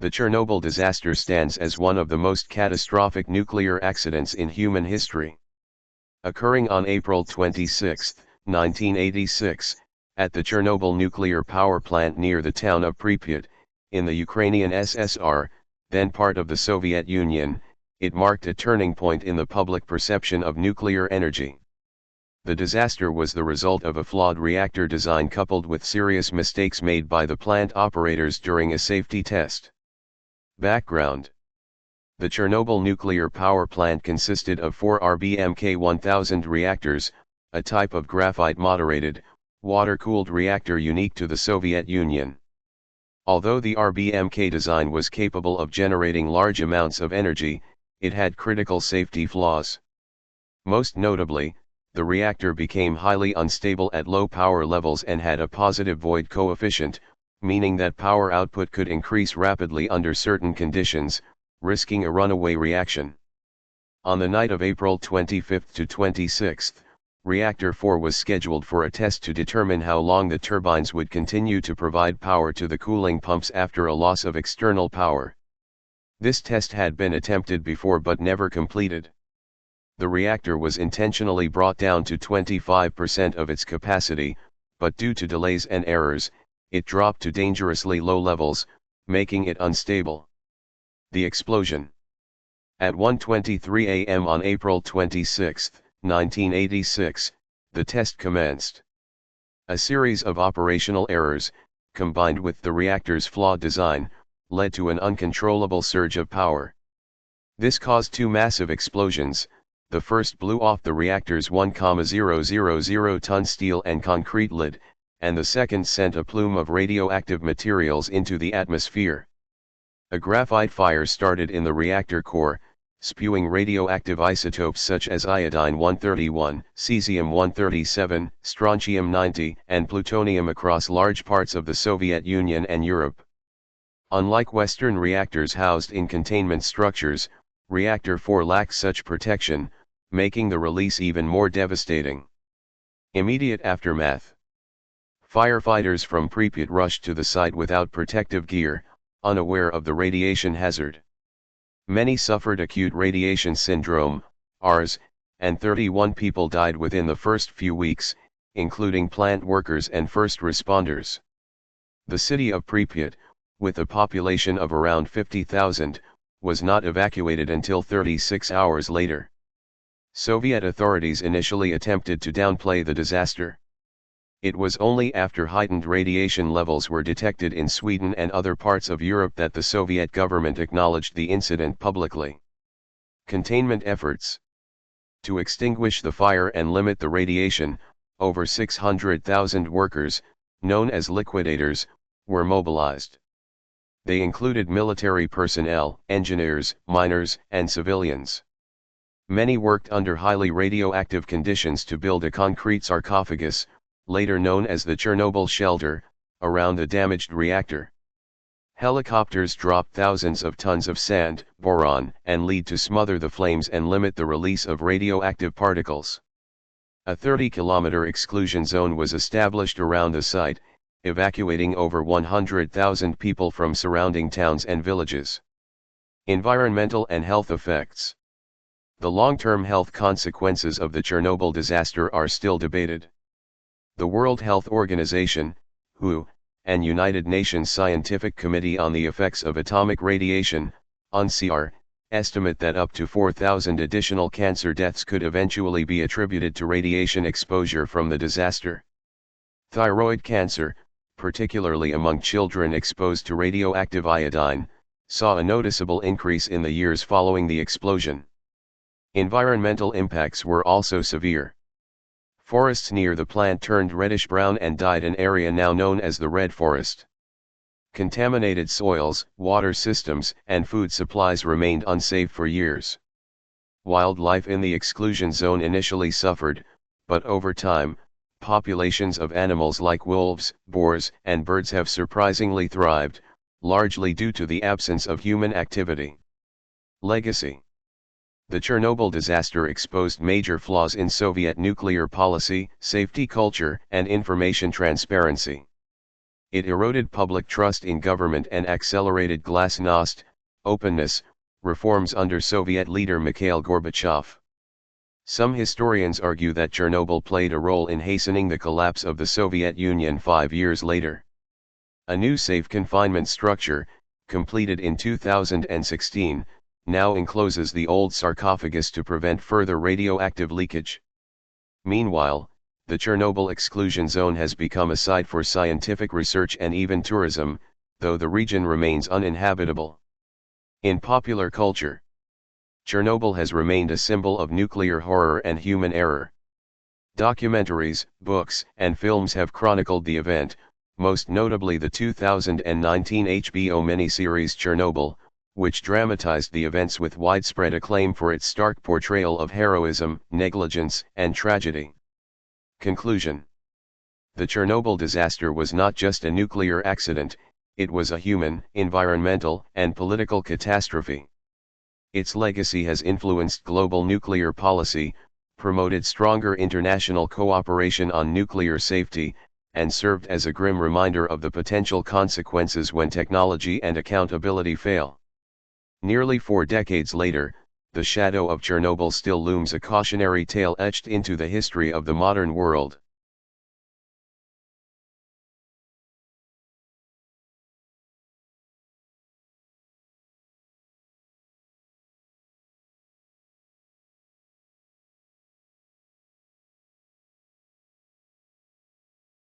The Chernobyl disaster stands as one of the most catastrophic nuclear accidents in human history. Occurring on April 26, 1986, at the Chernobyl nuclear power plant near the town of Pripyat, in the Ukrainian SSR, then part of the Soviet Union, it marked a turning point in the public perception of nuclear energy. The disaster was the result of a flawed reactor design coupled with serious mistakes made by the plant operators during a safety test. Background: the Chernobyl nuclear power plant consisted of 4 RBMK-1000 reactors, a type of graphite-moderated, water-cooled reactor unique to the Soviet Union. Although the RBMK design was capable of generating large amounts of energy, it had critical safety flaws. Most notably, the reactor became highly unstable at low power levels and had a positive void coefficient, meaning that power output could increase rapidly under certain conditions, risking a runaway reaction. On the night of April 25 to 26, Reactor 4 was scheduled for a test to determine how long the turbines would continue to provide power to the cooling pumps after a loss of external power. This test had been attempted before but never completed. The reactor was intentionally brought down to 25% of its capacity, but due to delays and errors, it dropped to dangerously low levels, making it unstable. The explosion. At 1:23 a.m. on April 26, 1986, the test commenced. A series of operational errors, combined with the reactor's flawed design, led to an uncontrollable surge of power. This caused 2 massive explosions. The first blew off the reactor's 1,000-ton steel and concrete lid, and the second sent a plume of radioactive materials into the atmosphere. A graphite fire started in the reactor core, spewing radioactive isotopes such as iodine-131, cesium-137, strontium-90, and plutonium across large parts of the Soviet Union and Europe. Unlike Western reactors housed in containment structures, Reactor 4 lacked such protection, making the release even more devastating. Immediate aftermath. Firefighters from Pripyat rushed to the site without protective gear, unaware of the radiation hazard. Many suffered acute radiation syndrome, ARS, and 31 people died within the first few weeks, including plant workers and first responders. The city of Pripyat, with a population of around 50,000, was not evacuated until 36 hours later. Soviet authorities initially attempted to downplay the disaster. It was only after heightened radiation levels were detected in Sweden and other parts of Europe that the Soviet government acknowledged the incident publicly. Containment efforts. To extinguish the fire and limit the radiation, over 600,000 workers, known as liquidators, were mobilized. They included military personnel, engineers, miners, and civilians. Many worked under highly radioactive conditions to build a concrete sarcophagus, later known as the Chernobyl shelter, around the damaged reactor. Helicopters dropped thousands of tons of sand, boron, and lead to smother the flames and limit the release of radioactive particles. A 30-kilometer exclusion zone was established around the site, evacuating over 100,000 people from surrounding towns and villages. Environmental and health effects. The long-term health consequences of the Chernobyl disaster are still debated. The World Health Organization, WHO, and United Nations Scientific Committee on the Effects of Atomic Radiation, UNCR, estimate that up to 4,000 additional cancer deaths could eventually be attributed to radiation exposure from the disaster. Thyroid cancer, particularly among children exposed to radioactive iodine, saw a noticeable increase in the years following the explosion. Environmental impacts were also severe. Forests near the plant turned reddish-brown and dyed an area now known as the Red Forest. Contaminated soils, water systems, and food supplies remained unsafe for years. Wildlife in the exclusion zone initially suffered, but over time, populations of animals like wolves, boars, and birds have surprisingly thrived, largely due to the absence of human activity. Legacy. The Chernobyl disaster exposed major flaws in Soviet nuclear policy, safety culture, and information transparency. It eroded public trust in government and accelerated glasnost, openness, reforms under Soviet leader Mikhail Gorbachev. Some historians argue that Chernobyl played a role in hastening the collapse of the Soviet Union 5 years later. A new safe confinement structure, completed in 2016, now encloses the old sarcophagus to prevent further radioactive leakage. Meanwhile, the Chernobyl exclusion zone has become a site for scientific research and even tourism, though the region remains uninhabitable. In popular culture, Chernobyl has remained a symbol of nuclear horror and human error. Documentaries, books, and films have chronicled the event, most notably the 2019 HBO miniseries Chernobyl, which dramatized the events with widespread acclaim for its stark portrayal of heroism, negligence, and tragedy. Conclusion: the Chernobyl disaster was not just a nuclear accident, it was a human, environmental, and political catastrophe. Its legacy has influenced global nuclear policy, promoted stronger international cooperation on nuclear safety, and served as a grim reminder of the potential consequences when technology and accountability fail. Nearly 4 decades later, the shadow of Chernobyl still looms, a cautionary tale etched into the history of the modern world.